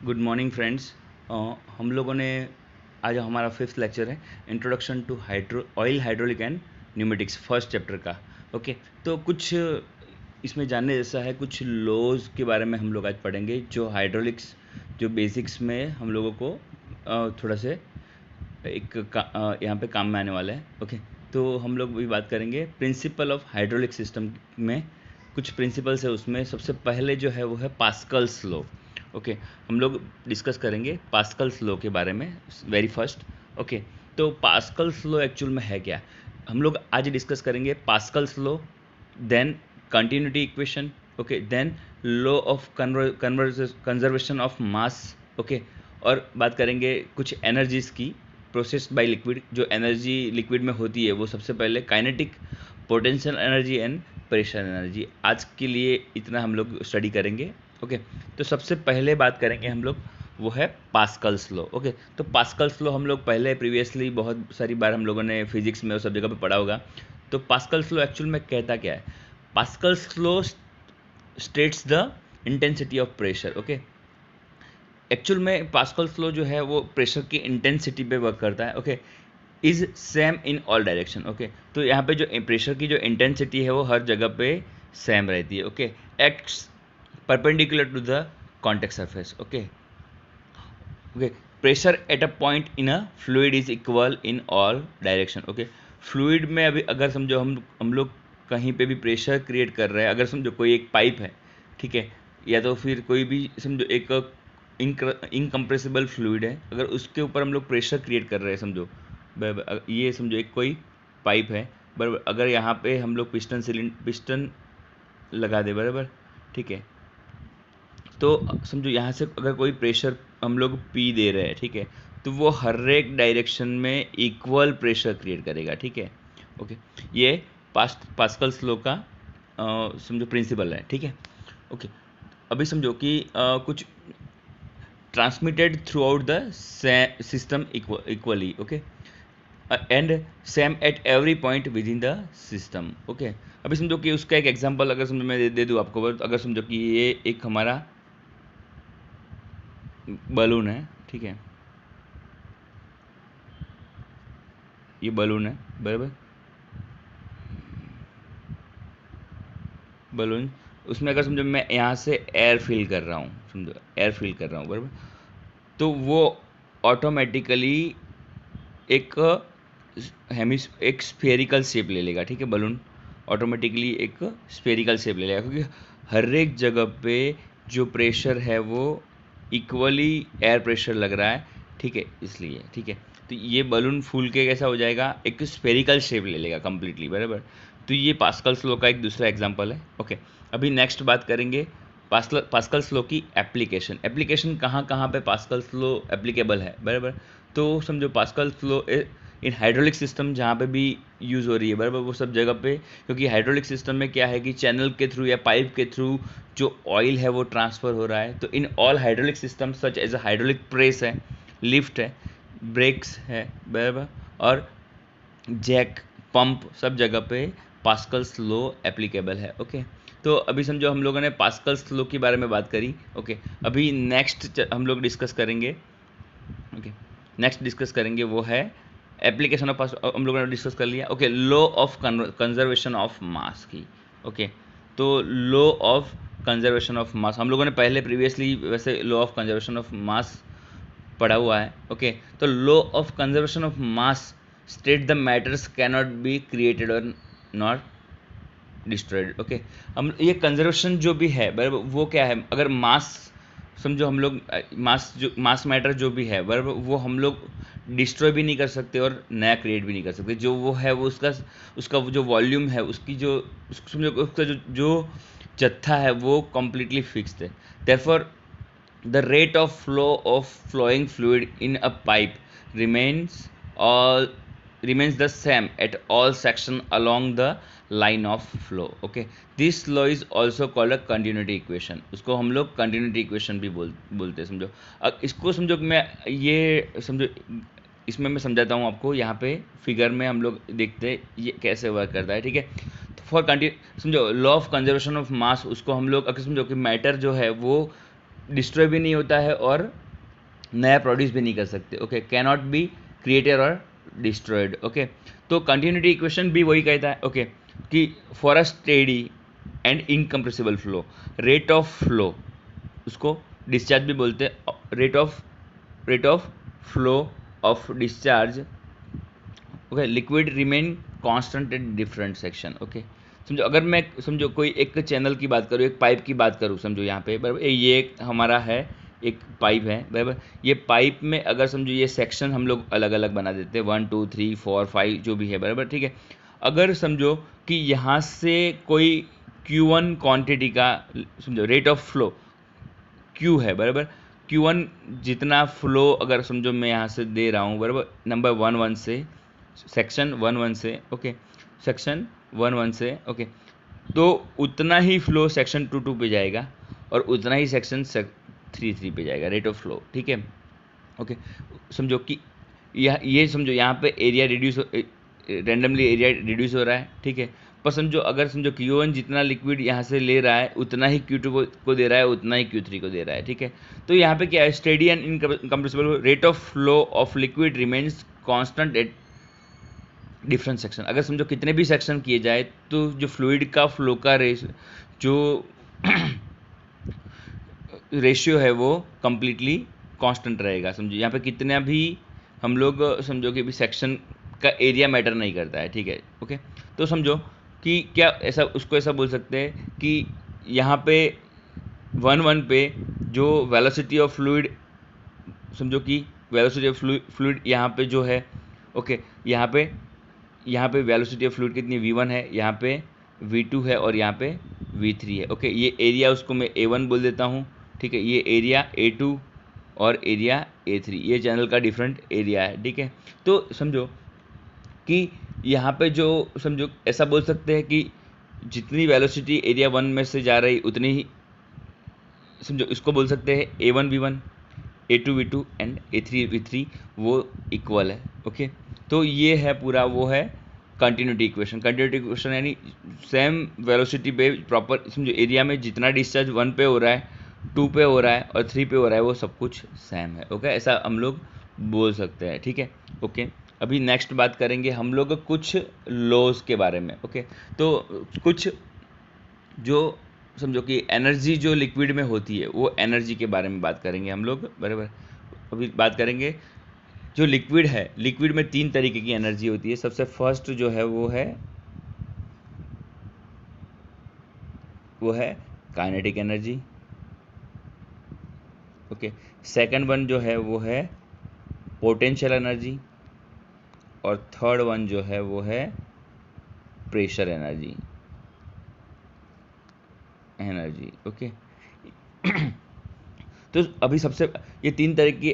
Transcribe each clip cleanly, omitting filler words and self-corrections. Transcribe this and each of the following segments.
Good morning friends. हम लोगों ने आज हमारा फिफ्थ लेक्चर है introduction to oil hydraulic and pneumatics first chapter का। ओके, तो कुछ इसमें जानने जैसा है, कुछ लॉज के बारे में हम लोग आज पढ़ेंगे जो हाइड्रोलिक्स जो बेसिक्स में हम लोगों को थोड़ा से यहाँ पे काम में आने वाला है। ओके, तो हम लोग भी बात करेंगे प्रिंसिपल ऑफ हाइड्रोलिक सिस्टम में। कुछ प्रिंसिपल्स है उसमें, सबसे पहले जो है वो है पास्कल्स लॉ। ओके, हम लोग डिस्कस करेंगे पास्कल्स लॉ के बारे में वेरी फर्स्ट। ओके, तो पास्कल्स लॉ एक्चुअल में है क्या, हम लोग आज डिस्कस करेंगे Pascal's law, then continuity equation, okay, then law of conservation of mass. Okay, और बात करेंगे कुछ एनर्जीज की प्रोसेस्ड बाय लिक्विड। जो एनर्जी लिक्विड में होती है वो सबसे पहले kinetic, potential energy and pressure energy. आज के लिए इतना हम लोग स्टडी करेंगे। ओके, तो सबसे पहले बात करेंगे हम लोग वो है पास्कल्स लॉ। ओके, तो पास्कल्स लॉ हम लोग पहले प्रीवियसली बहुत सारी बार हम लोगों ने फिजिक्स में और सब जगह पे पढ़ा होगा। तो पास्कल्स लॉ एक्चुअल में कहता क्या है? Pascal's law states the intensity of pressure. Okay, actual में पास्कल्स लॉ जो है वो प्रेशर की इंटेंसिटी पे वर्क करता है। Okay, is same in all direction. Okay, तो यहाँ पे जो प्रेशर की जो इंटेंसिटी है वो हर जगह पे सेम रहती है। Okay, acts perpendicular to the contact surface. Okay, okay, pressure at a point in a fluid is equal in all direction. Okay, fluid में अभी अगर समझो हम लोग कहीं पे भी प्रेशर क्रिएट कर रहे हैं, अगर समझो कोई एक पाइप है, ठीक है, या तो फिर कोई भी समझो एक इनकम्प्रेसिबल फ्लूइड है, अगर उसके ऊपर हम लोग प्रेशर क्रिएट कर रहे हैं, समझो ये समझो एक कोई पाइप है, बराबर, अगर यहाँ पे हम लोग पिस्टन लगा दे, बराबर, ठीक है, तो समझो यहाँ से अगर कोई प्रेशर हम लोग पी दे रहे हैं, ठीक है, तो वो हर एक डायरेक्शन में इक्वल प्रेशर क्रिएट करेगा। ठीक है, ओके, ये पास्कल्स लॉ का समझो प्रिंसिपल है। ठीक है, ओके, अभी समझो कि कुछ transmitted through out the system equally. Okay, and same at every point with in the system. Okay, अभी समझो कि उसका एक एग्जांपल अगर समझो मैं दे दूँ आपको, अगर समझो कि ये एक हमारा बलून है, ठीक है, ये बलून है, बराबर, बलून, उसमें अगर समझो मैं यहाँ से एयर फिल कर रहा हूँ, समझो एयर फिल कर रहा हूँ, बराबर, तो वो ऑटोमेटिकली एक एक स्फेरिकल शेप ले लेगा। ठीक है, बलून ऑटोमेटिकली एक स्फेरिकल शेप ले लेगा, क्योंकि हर एक जगह पे जो प्रेशर है वो इक्वली एयर प्रेशर लग रहा है। ठीक है, इसलिए ठीक है, तो ये बलून फूल के कैसा हो जाएगा, एक स्फेरिकल शेप ले लेगा कंप्लीटली, बराबर। तो ये पास्कल्स लॉ का एक दूसरा एग्जांपल है। ओके, अभी नेक्स्ट बात करेंगे पास्कल्स लॉ की एप्लीकेशन कहाँ कहाँ पे पास्कल्स लॉ एप्लीकेबल है, बराबर। तो समझो Pascal's law in hydraulic system जहाँ पे भी यूज़ हो रही है, बराबर, वो सब जगह पे, क्योंकि हाइड्रोलिक सिस्टम में क्या है कि चैनल के थ्रू या पाइप के थ्रू जो ऑयल है वो ट्रांसफ़र हो रहा है। तो in all hydraulic system such as a hydraulic press है, लिफ्ट है, ब्रेक्स है, बराबर, और जैक, पंप, सब जगह पे पास्कल्स लॉ एप्लीकेबल है। ओके, तो अभी समझो हम लोगों ने पास्कल्स लॉ के बारे में बात करी। ओके, अभी नेक्स्ट हम लोग डिस्कस करेंगे। ओके, नेक्स्ट डिस्कस करेंगे वो है एप्लीकेशन ऑफ, हम लोगों ने डिस्कस कर लिया। Okay, law of conservation of मास की। ओके, तो लॉ ऑफ कंजर्वेशन ऑफ मास हम लोगों ने पहले प्रीवियसली वैसे लॉ ऑफ कंजर्वेशन ऑफ मास पढ़ा हुआ है। ओके, तो law of conservation of mass state the matters cannot be created और नॉट डिस्ट्रॉयड। ओके, हम ये कंजर्वेशन जो भी है, बराबर, वो क्या है, अगर मास समझो हम लोग मास मैटर जो भी है, बराबर, वो हम लोग डिस्ट्रॉय भी नहीं कर सकते और नया क्रिएट भी नहीं कर सकते। जो वो है वो उसका जो वॉल्यूम है, उसकी जो समझो उसका जो जत्था है वो कम्प्लीटली फिक्स्ड है। Therefore the rate of flow of flowing fluid in a pipe remains all remains the same at all section along the line of flow. Okay, this law is also called a continuity equation. उसको हम लोग continuity equation भी बोलते हैं। समझो, अब इसको समझो कि मैं ये समझो, इसमें मैं समझाता हूँ आपको। यहाँ पे फिगर में हम लोग देखते हैं ये कैसे वर्क करता है। ठीक है, तो फॉर कंटिन्यू समझो लॉ ऑफ कंजर्वेशन ऑफ मास, उसको हम लोग अगर समझो कि मैटर जो है वो डिस्ट्रॉय भी नहीं होता है और नया प्रोड्यूस भी नहीं कर सकते। Okay, can not be created और डिस्ट्रॉयड। ओके, तो कंटिन्यूटी इक्वेशन भी वही कहता है ओके कि for a steady and incompressible flow, rate of flow, उसको डिस्चार्ज भी बोलते हैं, rate of flow of discharge. Okay, liquid remain constant at different section. Okay, समझो अगर मैं समझो कोई एक चैनल की बात करूँ, एक पाइप की बात करूँ, समझो यहाँ पे बराबर ये एक हमारा है, एक पाइप है बराबर। ये पाइप में अगर समझो ये सेक्शन हम लोग अलग अलग बना देते हैं, 1 2 3 4 5 जो भी है बराबर, ठीक है। अगर समझो कि यहाँ से कोई Q1 क्वांटिटी का समझो रेट ऑफ फ्लो Q है बराबर, Q1 जितना फ्लो अगर समझो मैं यहाँ से दे रहा हूँ बराबर, नंबर 1 1 से, सेक्शन 1 1 से, ओके, सेक्शन 1 1 से, ओके, तो उतना ही फ्लो सेक्शन 2 2 पे जाएगा और उतना ही सेक्शन 3 3 पे जाएगा, रेट ऑफ फ्लो, ठीक है। ओके, समझो कि ये समझो यहाँ पे area reduce, randomly area reduce हो रहा है, ठीक है। पर समझो अगर समझो Q1 जितना लिक्विड यहाँ से ले रहा है उतना ही Q2 को दे रहा है, उतना ही Q3 को दे रहा है, ठीक है। तो यहाँ पे क्या है, steady and incompressible rate of flow of liquid remains constant at different section. अगर समझो कितने भी सेक्शन किए जाए तो जो फ्लूइड का फ्लो का जो रेशियो है वो कंप्लीटली कांस्टेंट रहेगा। समझो यहाँ पे कितना भी हम लोग समझो कि भी सेक्शन का एरिया मैटर नहीं करता है, ठीक है। ओके, तो समझो कि क्या ऐसा उसको ऐसा बोल सकते हैं कि यहाँ पे 1 1 पे जो वेलोसिटी ऑफ फ्लूइड, समझो कि वेलोसिटी ऑफ फ्लूइड यहाँ पे जो है, ओके, यहाँ पे वेलोसिटी ऑफ फ्लूइड कितनी V1 है, यहाँ पे V2 है और यहाँ पे V3 है। ओके, ये एरिया उसको मैं A1 बोल देता हूँ, ठीक है। ये एरिया A2 और एरिया A3, ये चैनल का डिफरेंट एरिया है, ठीक है। तो समझो कि यहाँ पे जो समझो ऐसा बोल सकते हैं कि जितनी वेलोसिटी एरिया 1 में से जा रही उतनी ही समझो इसको बोल सकते हैं A1 V1, A2 V2 and A3 V3 वो इक्वल है। ओके, तो ये है पूरा वो है कंटिन्यूटी इक्वेशन। कंटिन्यूटी इक्वेशन यानी सेम वेलोसिटी पे प्रॉपर समझो एरिया में जितना डिस्चार्ज 1 पे हो रहा है, 2 पे हो रहा है और 3 पे हो रहा है वो सब कुछ सेम है। ओके, ऐसा हम लोग बोल सकते हैं, ठीक है। ओके, अभी नेक्स्ट बात करेंगे हम लोग कुछ लॉज के बारे में। ओके, तो कुछ जो समझो कि एनर्जी जो लिक्विड में होती है वो एनर्जी के बारे में बात करेंगे हम लोग बराबर। अभी बात करेंगे जो लिक्विड है, लिक्विड में 3 तरीके की एनर्जी होती है। सबसे फर्स्ट जो है वो है kinetic energy. Okay, second one जो है वो है पोटेंशियल एनर्जी और थर्ड वन जो है वो है प्रेशर एनर्जी। ओके, तो अभी सबसे ये 3 तरह की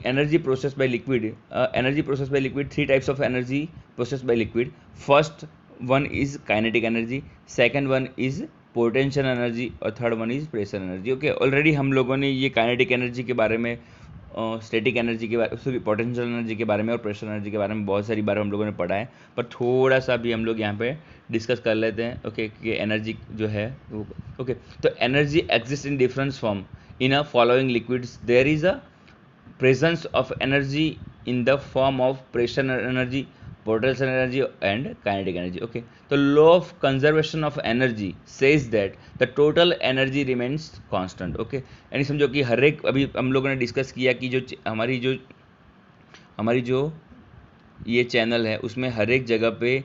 energy process by liquid, energy process by liquid, 3 types of energy process by liquid. First one is kinetic energy, second one is potential energy और third one is pressure energy. Okay, already हम लोगों ने ये kinetic energy के बारे में, static energy के बारे, पोटेंशियल एनर्जी के बारे में और प्रेशर एनर्जी के बारे में बहुत सारी बार हम लोगों ने पढ़ा है, पर थोड़ा सा भी हम लोग यहाँ पे डिस्कस कर लेते हैं। ओके, कि एनर्जी जो है वो, ओके, तो energy exist in different form in a following liquids. There is a presence of energy in the form of pressure energy, potential energy and kinetic energy. Okay, the law of conservation of energy says that the total energy remains constant. Okay, यानी समझो कि हर एक, अभी हम लोगों ने discuss किया कि जो हमारी जो ये चैनल है उसमें हर एक जगह पे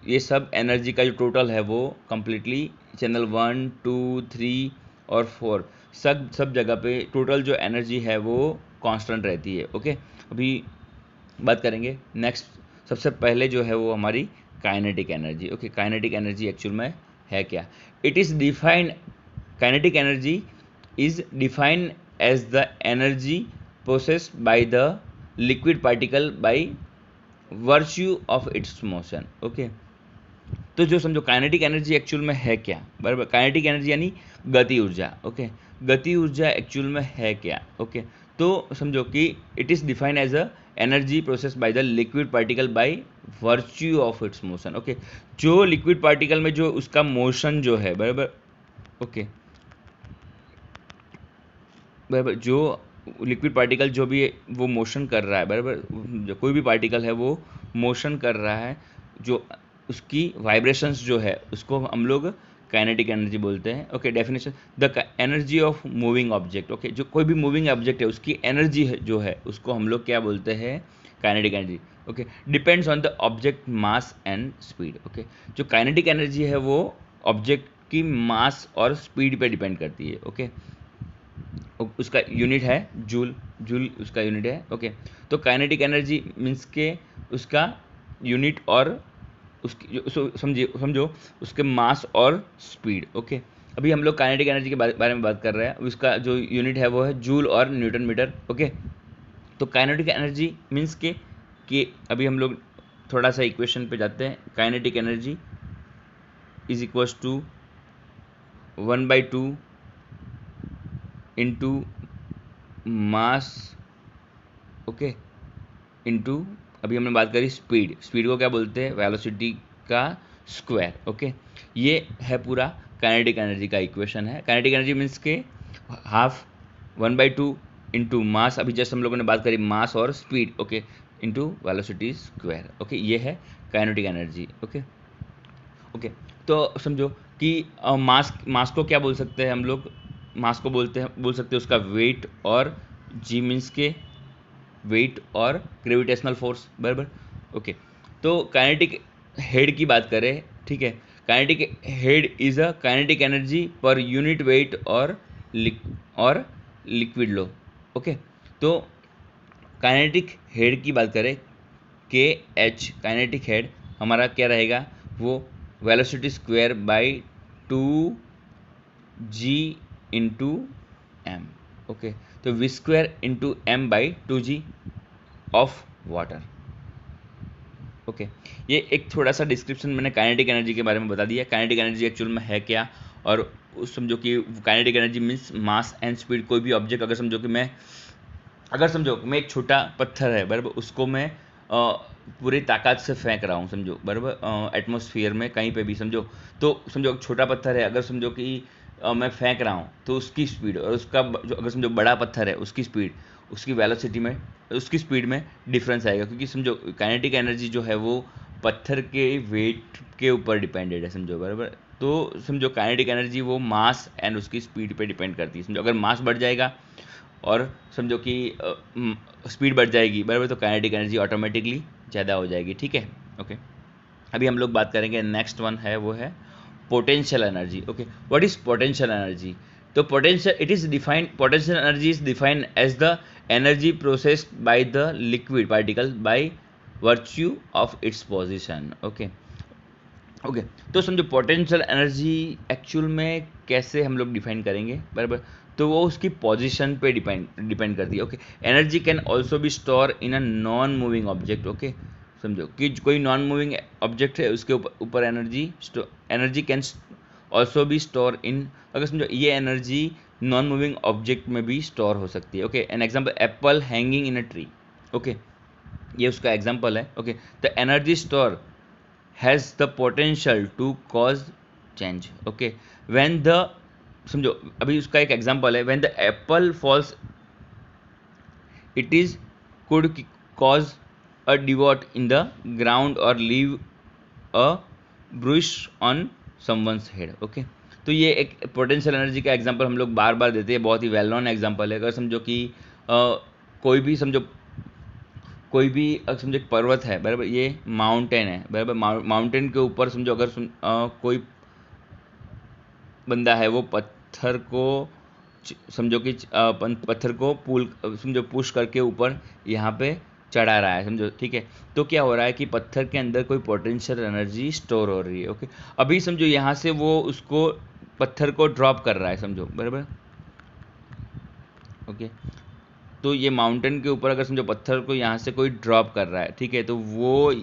ये सब एनर्जी का जो टोटल है वो कंप्लीटली चैनल 1 2 3 और 4 सब जगह पे टोटल जो एनर्जी है वो कांस्टेंट रहती है। ओके, अभी बात करेंगे नेक्स्ट, सबसे पहले जो है वो हमारी kinetic energy. Okay, kinetic energy actual में है क्या? It is defined, kinetic energy is defined as the energy processed by the liquid particle by virtue of its motion. Okay, तो जो समझो काइनेटिक एनर्जी एक्चुअल में है क्या बराबर, काइनेटिक एनर्जी यानी गति ऊर्जा। ओके, गति ऊर्जा एक्चुअल में है क्या? ओके, तो समझो कि it is defined as a energy process by the liquid particle by virtue of its motion. Okay, जो लिक्विड पार्टिकल में जो उसका मोशन जो है बराबर, ओके, बराबर, जो लिक्विड पार्टिकल जो भी वो मोशन कर रहा है, बराबर, जो कोई भी पार्टिकल है वो मोशन कर रहा है, जो उसकी वाइब्रेशंस जो है उसको हम लोग काइनेटिक एनर्जी बोलते हैं। Okay, definition, the energy of moving object. Okay, जो कोई भी मूविंग ऑब्जेक्ट है उसकी एनर्जी जो है उसको हम लोग क्या बोलते हैं, kinetic energy. Okay, depends on the object mass and speed. Okay, जो काइनेटिक एनर्जी है वो ऑब्जेक्ट की मास और स्पीड पे डिपेंड करती है। ओके, उसका यूनिट है जूल, जूल उसका यूनिट है। ओके, तो काइनेटिक एनर्जी मीन्स के उसका यूनिट और उसकी समझो उसके मास और स्पीड। ओके, अभी हम लोग काइनेटिक एनर्जी के बारे में बात कर रहे हैं, उसका जो यूनिट है वो है जूल और न्यूटन मीटर। ओके, तो काइनेटिक एनर्जी मीन्स के कि अभी हम लोग थोड़ा सा इक्वेशन पे जाते हैं। Kinetic energy is equals to 1/2 into mass, okay, into, अभी हमने बात करी स्पीड, स्पीड को क्या बोलते हैं, वेलोसिटी का स्क्वायर। ओके, ये है पूरा काइनेटिक एनर्जी का इक्वेशन है। काइनेटिक एनर्जी मीन्स के हाफ 1/2 इंटू मास, अभी जस्ट हम लोगों ने बात करी मास और speed, okay, into velocity square. Okay, ये है काइनेटिक एनर्जी। ओके ओके, तो समझो कि मास को क्या बोल सकते हैं हम लोग, मास को बोल सकते हैं उसका वेट, और जी मीन्स के वेट और ग्रेविटेशनल फोर्स, बराबर। ओके, तो काइनेटिक हेड की बात करें, ठीक है, kinetic head is a kinetic energy per unit wait और लिक्विड लो। ओके, तो काइनेटिक हेड की बात करें, के एच, काइनेटिक हेड हमारा क्या रहेगा, वो velocity square by 2g into M. Okay, तो V square into M by 2g of water. Okay, ये एक थोड़ा सा डिस्क्रिप्शन मैंने काइनेटिक एनर्जी के बारे में बता दिया। काइनेटिक एनर्जी एक्चुअल में है क्या, और समझो कि kinetic energy means mass and speed. कोई भी ऑब्जेक्ट अगर समझो मैं एक छोटा पत्थर है, बराबर, उसको मैं पूरी ताकत से फेंक रहा हूँ, समझो, बराबर, एटमॉस्फेयर में कहीं पे भी, समझो, तो समझो छोटा पत्थर है, अगर समझो कि मैं फेंक रहा हूँ तो उसकी स्पीड और उसका जो अगर समझो बड़ा पत्थर है उसकी स्पीड, उसकी वेलोसिटी में, उसकी स्पीड में डिफरेंस आएगा, क्योंकि समझो काइनेटिक एनर्जी जो है वो पत्थर के वेट के ऊपर डिपेंडेड है, समझो, बराबर। तो समझो काइनेटिक एनर्जी वो मास एंड उसकी स्पीड पे डिपेंड करती है। समझो अगर मास बढ़ जाएगा और समझो कि स्पीड बढ़ जाएगी, बराबर, तो काइनेटिक एनर्जी ऑटोमेटिकली ज़्यादा हो जाएगी। ठीक है, ओके, अभी हम लोग बात करेंगे नेक्स्ट वन है, वो है potential energy. Okay, what is potential energy, तो potential energy is defined as the energy processed by the liquid particle by virtue of its position. Okay okay, तो समझो पोटेंशियल एनर्जी एक्चुअल में कैसे हम लोग डिफाइन करेंगे, बराबर, तो वो उसकी पोजीशन पे डिपेंड करती है। Okay, energy can also be store in a non moving object. Okay, समझो कि कोई नॉन मूविंग ऑब्जेक्ट है उसके ऊपर energy can also be store in, अगर समझो ये एनर्जी नॉन मूविंग ऑब्जेक्ट में भी स्टोर हो सकती है। Okay, an example Apple hanging in a tree. Okay, ये उसका एग्जाम्पल है। Okay, the energy store has the potential to cause change. Okay, when the, समझो अभी उसका एक एग्जांपल है, when the apple falls it is could cause a divot in the ground or leave a bruise on someone's head. Okay, तो ये एक potential energy का example हम लोग बार बार देते हैं, बहुत ही वेल नोन एग्जांपल है। अगर समझो कि कोई भी समझो समझो एक पर्वत है, बराबर, ये माउंटेन है, बराबर, माउंटेन के ऊपर समझो अगर कोई बंदा है वो पत्थर को समझो कि पत्थर को समझो पुश करके ऊपर यहाँ पे चढ़ा रहा है, समझो, ठीक है, तो क्या हो रहा है कि पत्थर के अंदर कोई पोटेंशियल एनर्जी स्टोर हो रही है। ओके, अभी समझो यहाँ से वो उसको पत्थर को ड्रॉप कर रहा है, समझो, बराबर। ओके, तो ये माउंटेन के ऊपर अगर समझो पत्थर को यहाँ से कोई ड्रॉप कर रहा है, ठीक है, तो वो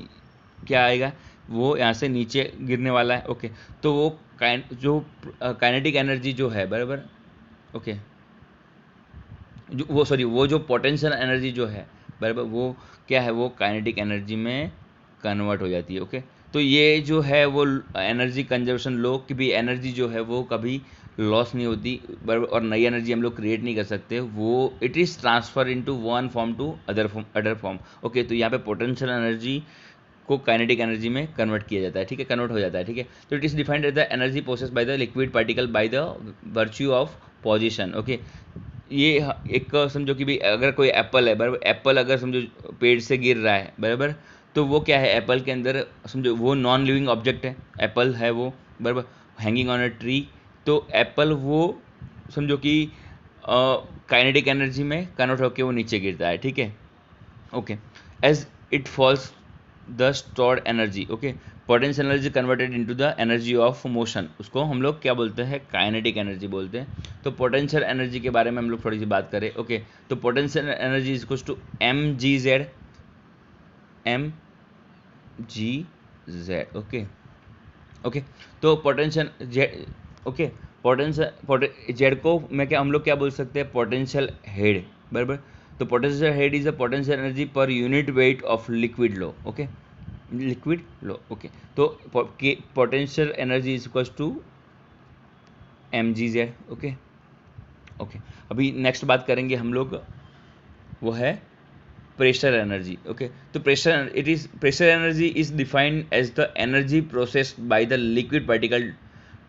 क्या आएगा, वो यहाँ से नीचे गिरने वाला है। ओके, तो वो जो काइनेटिक एनर्जी जो है, बराबर, ओके, वो जो पोटेंशियल एनर्जी जो है, बराबर, वो क्या है, वो काइनेटिक एनर्जी में कन्वर्ट हो जाती है। ओके, तो ये जो है वो एनर्जी कंजर्वेशन लॉ की भी, एनर्जी जो है वो कभी लॉस नहीं होती बराबर, और नई एनर्जी हम लोग क्रिएट नहीं कर सकते, वो it is transfer into one form to other form. Okay, तो यहाँ पे पोटेंशियल एनर्जी को काइनेटिक एनर्जी में कन्वर्ट किया जाता है, ठीक है, कन्वर्ट हो जाता है, ठीक है। तो it is defined as the energy process by the liquid particle by the virtue of position. Okay, ये एक समझो कि भाई अगर कोई एप्पल है बराबर, एप्पल अगर समझो पेड़ से गिर रहा है बराबर, तो वो क्या है, एप्पल के अंदर समझो वो नॉन लिविंग ऑब्जेक्ट है, एप्पल है वो बराबर, हैंगिंग ऑन अ ट्री। तो एप्पल वो समझो कि काइनेटिक एनर्जी में कन्वर्ट होकर वो नीचे गिरता है, ठीक है। Okay, as it falls the stored energy, okay, potential energy converted into the energy of motion, उसको हम लोग क्या बोलते हैं, काइनेटिक एनर्जी बोलते हैं। तो पोटेंशियल एनर्जी के बारे में हम लोग थोड़ी सी बात करें। ओके, तो potential energy is equals to mgz, mgz। Okay okay, तो potential Z, okay, potential Z को मैं क्या हम लोग क्या बोल सकते हैं, पोटेंशियल हेड बराबर। तो potential head is a potential energy per unit weight of liquid लो, ओके, लिक्विड लो। ओके, तो potential energy is equals to mgz। Okay okay, अभी नेक्स्ट बात करेंगे हम लोग, वो है प्रेशर एनर्जी। ओके, तो pressure energy is defined as the energy processed by the liquid particle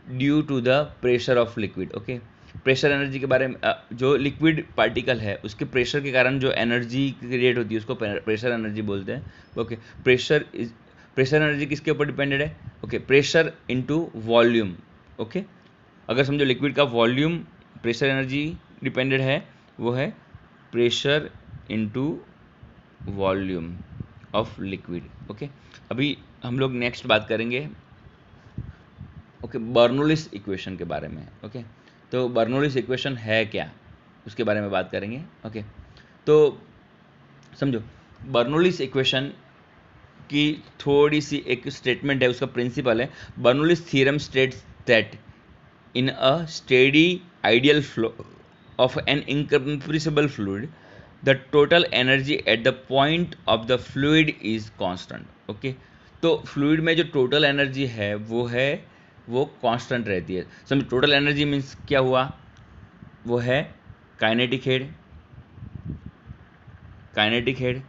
due to the pressure of liquid. Okay, pressure energy के बारे में जो लिक्विड पार्टिकल है उसके प्रेशर के कारण जो एनर्जी क्रिएट होती है उसको प्रेशर एनर्जी बोलते हैं। ओके, प्रेशर एनर्जी किसके ऊपर डिपेंडेड है, okay, pressure into volume. Okay, अगर समझो लिक्विड का वॉल्यूम प्रेशर एनर्जी डिपेंडेड है, वो है pressure into volume of liquid. Okay, अभी हम लोग नेक्स्ट बात करेंगे ओके बर्नौलीज इक्वेशन के बारे में। ओके, तो बर्नौलीज इक्वेशन है क्या, उसके बारे में बात करेंगे। ओके, तो समझो बर्नौलीज इक्वेशन की थोड़ी सी एक स्टेटमेंट है, उसका प्रिंसिपल है, Bernoulli's theorem states that in a steady ideal flow of an incompressible fluid, the total energy at the point of the fluid is constant। Okay, तो फ्लूइड में जो टोटल एनर्जी है वो कांस्टेंट रहती है। समझो टोटल एनर्जी मीन्स क्या हुआ, वो है kinetic head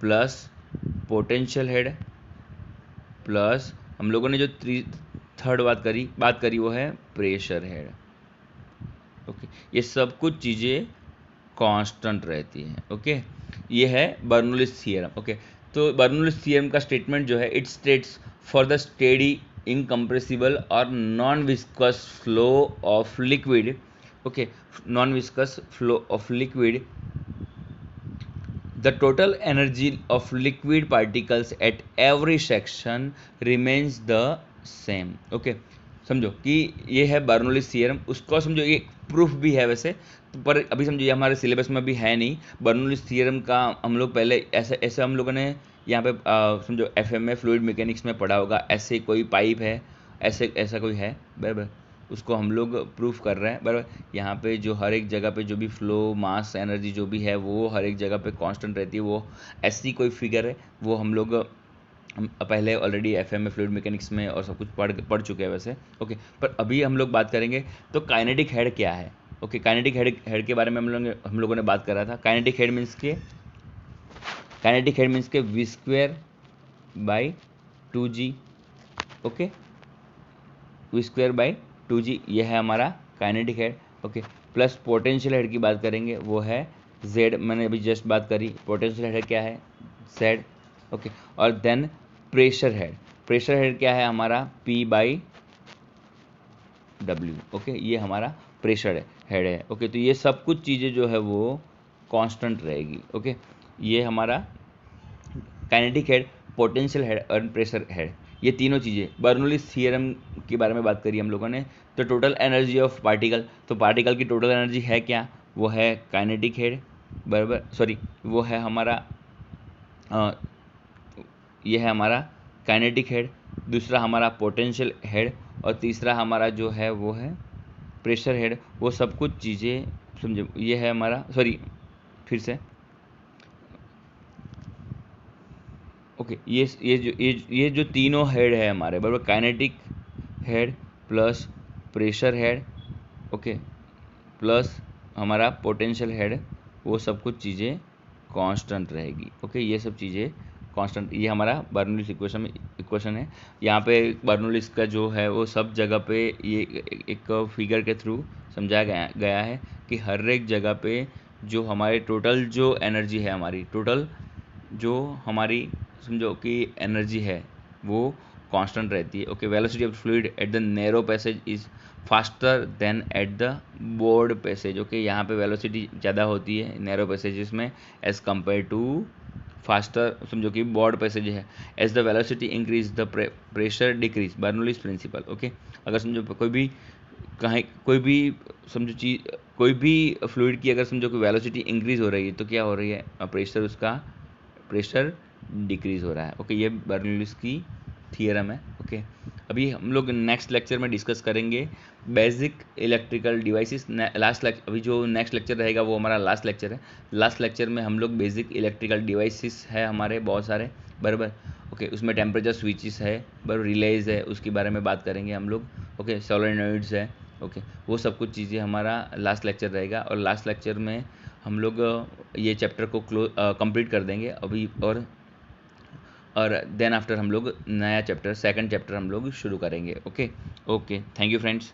plus potential head plus हम लोगों ने जो थर्ड बात करी वो है प्रेशर हेड। ओके, ये सब कुछ चीज़ें कांस्टेंट रहती हैं। ओके, ये है बर्नौलीज थ्योरम। ओके, तो बर्नौलीज थ्योरम का स्टेटमेंट जो है, it states for the steady incompressible और non viscous flow of liquid. Okay, non viscous flow of liquid, the total energy of liquid particles at every section remains the same। Okay, समझो कि ये है Bernoulli's theorem, उसको समझो ये proof भी है वैसे, पर अभी समझो ये हमारे सिलेबस में भी है नहीं। बर्नौलीज थ्योरम का हम लोग पहले ऐसे हम लोगों ने यहाँ पे समझो FM में फ्लूइड मैकेनिक्स में पढ़ा होगा, ऐसे कोई पाइप है, ऐसा कोई है बराबर, उसको हम लोग प्रूफ कर रहे हैं बराबर। यहाँ पे जो हर एक जगह पे जो भी फ्लो मास एनर्जी जो भी है वो हर एक जगह पे कांस्टेंट रहती है, वो ऐसी कोई फिगर है, वो हम लोग हम पहले ऑलरेडी FM में फ्लूइड मैकेनिक्स में और सब कुछ पढ़ चुके हैं वैसे। ओके, पर अभी हम लोग बात करेंगे तो काइनेटिक हेड क्या है। ओके, काइनेटिक हेड के बारे में हम लोगों ने बात करा था। काइनेटिक हेड मीन्स के v²/2g। ओके, v²/2g ये है हमारा kinetic head. Okay, plus potential head की बात करेंगे, वो है z, मैंने अभी जस्ट बात करी, पोटेंशियल हेड क्या है, z। ओके, और देन प्रेशर हेड क्या है हमारा, P/W। ओके, ये हमारा प्रेशर हेड है। ओके, तो ये सब कुछ चीज़ें जो है वो कांस्टेंट रहेगी। ओके, ये हमारा काइनेटिक हेड, पोटेंशियल हेड और प्रेशर हेड, ये तीनों चीज़ें। बर्नौलीज थ्योरम के बारे में बात करी हम लोगों ने, तो टोटल एनर्जी ऑफ पार्टिकल, तो पार्टिकल की टोटल एनर्जी है क्या, वो है काइनेटिक हेड बराबर, सॉरी वो है हमारा ये है हमारा काइनेटिक हेड, दूसरा हमारा पोटेंशियल हेड और तीसरा हमारा जो है वो है प्रेशर हेड। वो सब कुछ चीज़ें समझो, ये है हमारा, सॉरी फिर से, ओके, ये जो तीनों हेड है हमारे बराबर, kinetic head plus pressure head okay, plus हमारा पोटेंशियल हेड, वो सब कुछ चीज़ें कांस्टेंट रहेगी। ओके, ये सब चीज़ें कांस्टेंट, ये हमारा बर्नौलीज इक्वेशन है। यहाँ पे बर्नौलीज का जो है वो सब जगह पे ये एक फिगर के थ्रू समझाया गया है कि हर एक जगह पे जो हमारे टोटल जो एनर्जी है, हमारी टोटल जो हमारी समझो कि एनर्जी है वो कांस्टेंट रहती है। Okay, velocity of fluid at the narrow passage is faster than at the broad passage. Okay, यहाँ पे वेलोसिटी ज़्यादा होती है नैरो पैसेजेस में एज कम्पेयर टू फास्टर, समझो कि बॉर्ड पैसेज है। As the velocity increase the pressure decrease, Bernoulli's principle. Okay, अगर समझो कोई भी कहीं कोई भी समझो चीज, कोई भी फ्लूइड की अगर समझो कि वेलोसिटी इंक्रीज हो रही है तो क्या हो रही है, प्रेशर, उसका प्रेशर डिक्रीज हो रहा है। ओके, ये बर्नौलीज की थियरम है। ओके, अभी हम लोग नेक्स्ट लेक्चर में डिस्कस करेंगे बेसिक इलेक्ट्रिकल डिवाइसेस। अभी जो नेक्स्ट लेक्चर रहेगा वो हमारा लास्ट लेक्चर है। लास्ट लेक्चर में हम लोग बेसिक इलेक्ट्रिकल डिवाइसेस है हमारे बहुत सारे, बराबर। ओके, उसमें टेम्परेचर स्विचेस है, बराबर, रिलेज है, उसके बारे में बात करेंगे हम लोग। ओके, सोलेनॉइड्स है। ओके, वो सब कुछ चीज़ें हमारा लास्ट लेक्चर रहेगा, और लास्ट लेक्चर में हम लोग ये चैप्टर को कंप्लीट कर देंगे अभी, और देन आफ्टर हम लोग नया चैप्टर, सेकंड चैप्टर हम लोग शुरू करेंगे। Okay, okay, thank you friends.